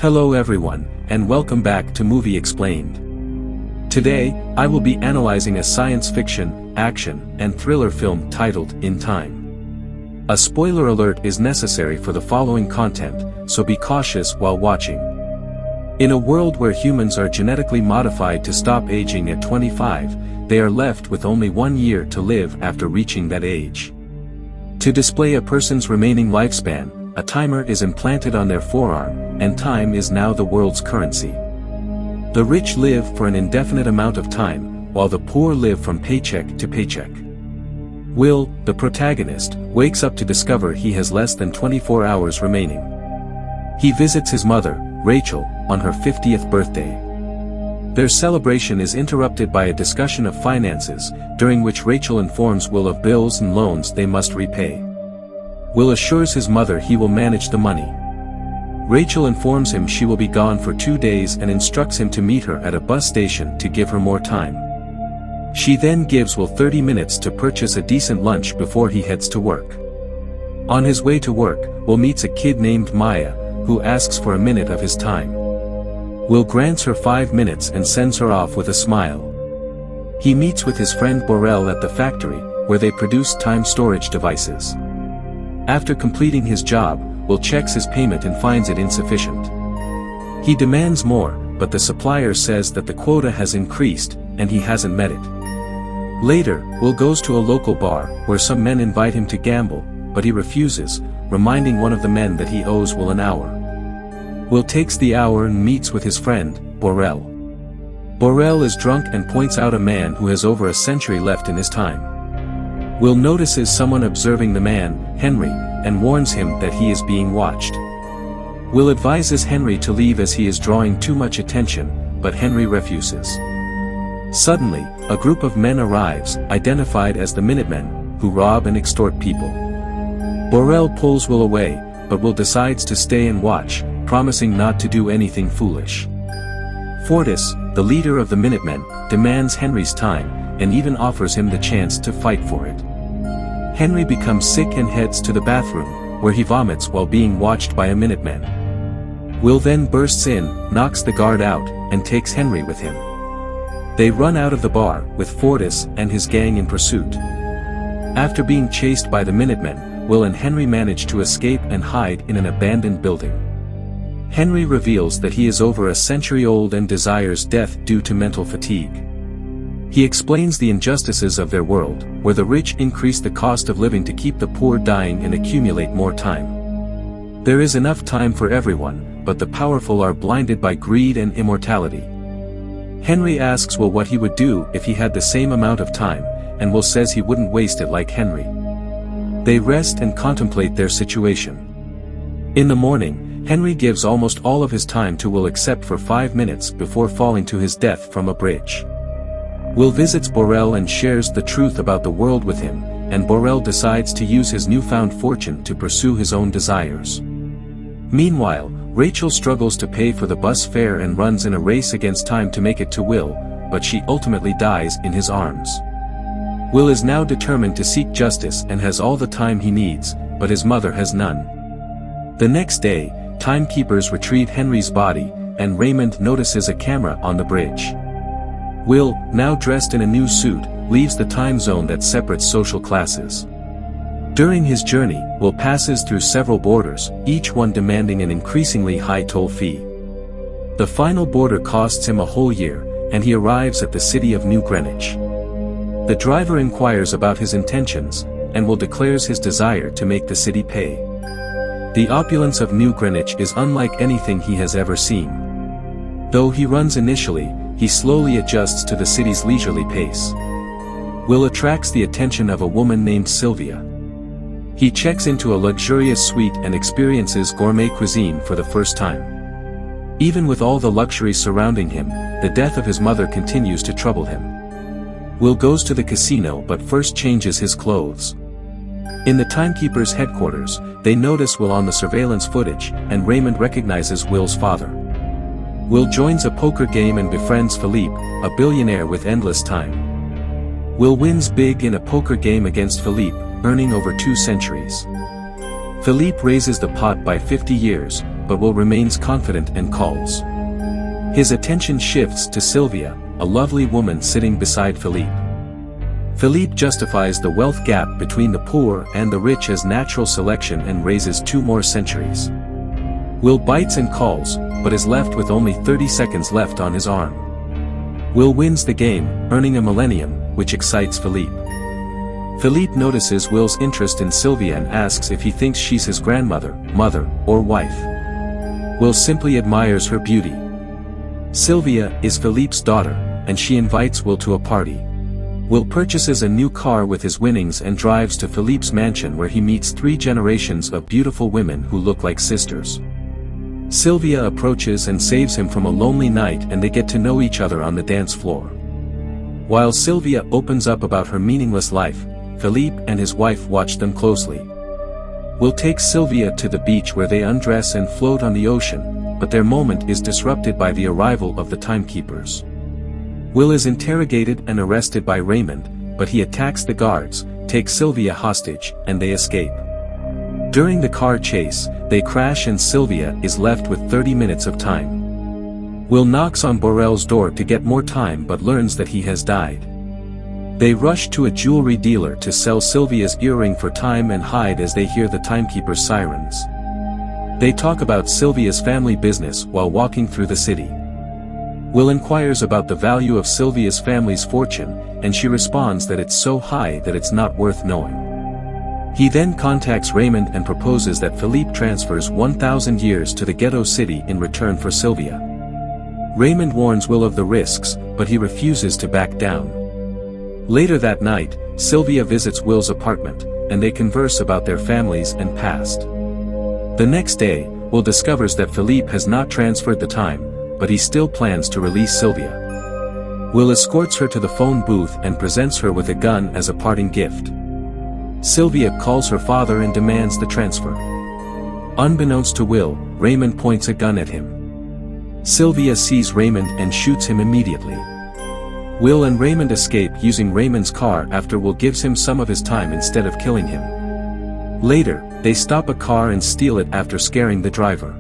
Hello everyone, and welcome back to Movie Explained. Today, I will be analyzing a science fiction, action, and thriller film titled InTime. A spoiler alert is necessary for the following content, so be cautious while watching. In a world where humans are genetically modified to stop aging at 25, they are left with only 1 year to live after reaching that age. To display a person's remaining lifespan, a timer is implanted on their forearm, and time is now the world's currency. The rich live for an indefinite amount of time, while the poor live from paycheck to paycheck. Will, the protagonist, wakes up to discover he has less than 24 hours remaining. He visits his mother, Rachel, on her 50th birthday. Their celebration is interrupted by a discussion of finances, during which Rachel informs Will of bills and loans they must repay. Will assures his mother he will manage the money. Rachel informs him she will be gone for 2 days and instructs him to meet her at a bus station to give her more time. She then gives Will 30 minutes to purchase a decent lunch before he heads to work. On his way to work, Will meets a kid named Maya, who asks for a minute of his time. Will grants her 5 minutes and sends her off with a smile. He meets with his friend Borel at the factory, where they produce time storage devices. After completing his job, Will checks his payment and finds it insufficient. He demands more, but the supplier says that the quota has increased, and he hasn't met it. Later, Will goes to a local bar, where some men invite him to gamble, but he refuses, reminding one of the men that he owes Will an hour. Will takes the hour and meets with his friend, Borel. Borel is drunk and points out a man who has over a century left in his time. Will notices someone observing the man, Henry, and warns him that he is being watched. Will advises Henry to leave as he is drawing too much attention, but Henry refuses. Suddenly, a group of men arrives, identified as the Minutemen, who rob and extort people. Borel pulls Will away, but Will decides to stay and watch, promising not to do anything foolish. Fortis, the leader of the Minutemen, demands Henry's time, and even offers him the chance to fight for it. Henry becomes sick and heads to the bathroom, where he vomits while being watched by a Minuteman. Will then bursts in, knocks the guard out, and takes Henry with him. They run out of the bar, with Fortis and his gang in pursuit. After being chased by the Minutemen, Will and Henry manage to escape and hide in an abandoned building. Henry reveals that he is over a century old and desires death due to mental fatigue. He explains the injustices of their world, where the rich increase the cost of living to keep the poor dying and accumulate more time. There is enough time for everyone, but the powerful are blinded by greed and immortality. Henry asks Will what he would do if he had the same amount of time, and Will says he wouldn't waste it like Henry. They rest and contemplate their situation. In the morning, Henry gives almost all of his time to Will except for 5 minutes before falling to his death from a bridge. Will visits Borel and shares the truth about the world with him, and Borel decides to use his newfound fortune to pursue his own desires. Meanwhile, Rachel struggles to pay for the bus fare and runs in a race against time to make it to Will, but she ultimately dies in his arms. Will is now determined to seek justice and has all the time he needs, but his mother has none. The next day, timekeepers retrieve Henry's body, and Raymond notices a camera on the bridge. Will, now dressed in a new suit, leaves the time zone that separates social classes. During his journey, Will passes through several borders, each one demanding an increasingly high toll fee. The final border costs him a whole year, and he arrives at the city of New Greenwich. The driver inquires about his intentions, and Will declares his desire to make the city pay. The opulence of New Greenwich is unlike anything he has ever seen. Though he runs initially, he slowly adjusts to the city's leisurely pace. Will attracts the attention of a woman named Sylvia. He checks into a luxurious suite and experiences gourmet cuisine for the first time. Even with all the luxury surrounding him, the death of his mother continues to trouble him. Will goes to the casino but first changes his clothes. In the timekeeper's headquarters, they notice Will on the surveillance footage, and Raymond recognizes Will's father. Will joins a poker game and befriends Philippe, a billionaire with endless time. Will wins big in a poker game against Philippe, earning over 2 centuries. Philippe raises the pot by 50 years, but Will remains confident and calls. His attention shifts to Sylvia, a lovely woman sitting beside Philippe. Philippe justifies the wealth gap between the poor and the rich as natural selection and raises 2 more centuries. Will bites and calls, but is left with only 30 seconds left on his arm. Will wins the game, earning a millennium, which excites Philippe. Philippe notices Will's interest in Sylvia and asks if he thinks she's his grandmother, mother, or wife. Will simply admires her beauty. Sylvia is Philippe's daughter, and she invites Will to a party. Will purchases a new car with his winnings and drives to Philippe's mansion where he meets 3 generations of beautiful women who look like sisters. Sylvia approaches and saves him from a lonely night and they get to know each other on the dance floor. While Sylvia opens up about her meaningless life, Philippe and his wife watch them closely. Will takes Sylvia to the beach where they undress and float on the ocean, but their moment is disrupted by the arrival of the timekeepers. Will is interrogated and arrested by Raymond, but he attacks the guards, takes Sylvia hostage, and they escape. During the car chase, they crash and Sylvia is left with 30 minutes of time. Will knocks on Borel's door to get more time but learns that he has died. They rush to a jewelry dealer to sell Sylvia's earring for time and hide as they hear the timekeeper's sirens. They talk about Sylvia's family business while walking through the city. Will inquires about the value of Sylvia's family's fortune, and she responds that it's so high that it's not worth knowing. He then contacts Raymond and proposes that Philippe transfers 1,000 years to the ghetto city in return for Sylvia. Raymond warns Will of the risks, but he refuses to back down. Later that night, Sylvia visits Will's apartment, and they converse about their families and past. The next day, Will discovers that Philippe has not transferred the time, but he still plans to release Sylvia. Will escorts her to the phone booth and presents her with a gun as a parting gift. Sylvia calls her father and demands the transfer. Unbeknownst to Will, Raymond points a gun at him. Sylvia sees Raymond and shoots him immediately. Will and Raymond escape using Raymond's car after Will gives him some of his time instead of killing him. Later, they stop a car and steal it after scaring the driver.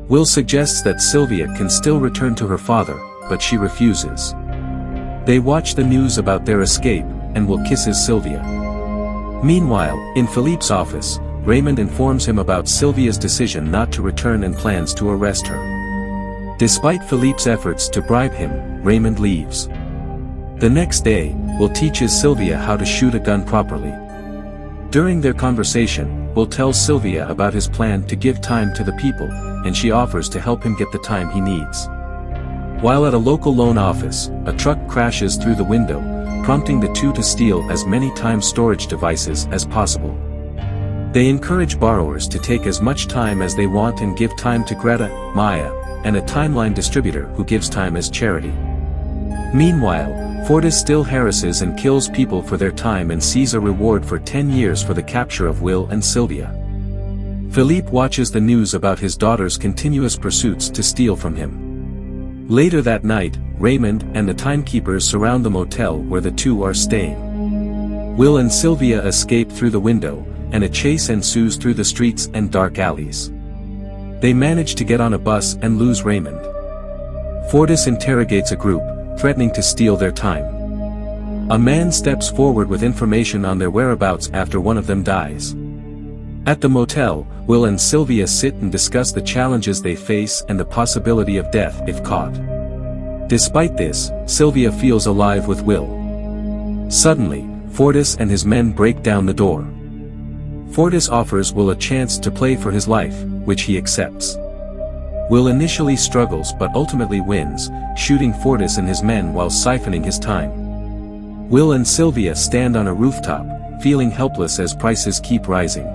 Will suggests that Sylvia can still return to her father, but she refuses. They watch the news about their escape, and Will kisses Sylvia. Meanwhile, in Philippe's office, Raymond informs him about Sylvia's decision not to return and plans to arrest her. Despite Philippe's efforts to bribe him, Raymond leaves. The next day, Will teaches Sylvia how to shoot a gun properly. During their conversation, Will tells Sylvia about his plan to give time to the people, and she offers to help him get the time he needs. While at a local loan office, a truck crashes through the window, prompting the two to steal as many time storage devices as possible. They encourage borrowers to take as much time as they want and give time to Greta, Maya, and a timeline distributor who gives time as charity. Meanwhile, Fortis still harasses and kills people for their time and sees a reward for 10 years for the capture of Will and Sylvia. Philippe watches the news about his daughter's continuous pursuits to steal from him. Later that night, Raymond and the timekeepers surround the motel where the two are staying. Will and Sylvia escape through the window, and a chase ensues through the streets and dark alleys. They manage to get on a bus and lose Raymond. Fortis interrogates a group, threatening to steal their time. A man steps forward with information on their whereabouts after one of them dies. At the motel, Will and Sylvia sit and discuss the challenges they face and the possibility of death if caught. Despite this, Sylvia feels alive with Will. Suddenly, Fortis and his men break down the door. Fortis offers Will a chance to play for his life, which he accepts. Will initially struggles but ultimately wins, shooting Fortis and his men while siphoning his time. Will and Sylvia stand on a rooftop, feeling helpless as prices keep rising.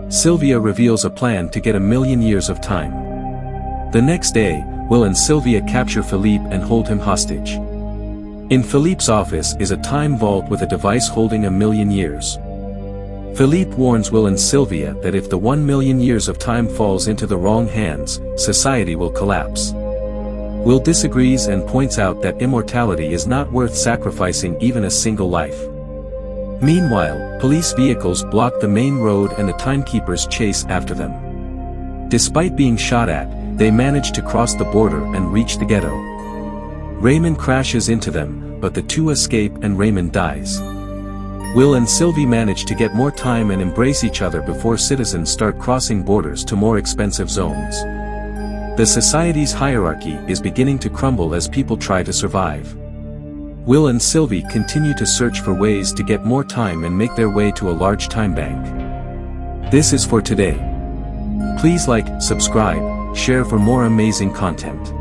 Sylvia reveals a plan to get 1,000,000 years of time. The next day, Will and Sylvia capture Philippe and hold him hostage. In Philippe's office is a time vault with a device holding 1,000,000 years. Philippe warns Will and Sylvia that if the 1,000,000 years of time falls into the wrong hands, society will collapse. Will disagrees and points out that immortality is not worth sacrificing even a single life. Meanwhile, police vehicles block the main road and the timekeepers chase after them. Despite being shot at, they manage to cross the border and reach the ghetto. Raymond crashes into them, but the two escape and Raymond dies. Will and Sylvie manage to get more time and embrace each other before citizens start crossing borders to more expensive zones. The society's hierarchy is beginning to crumble as people try to survive. Will and Sylvie continue to search for ways to get more time and make their way to a large time bank. This is for today. Please like, subscribe, share for more amazing content.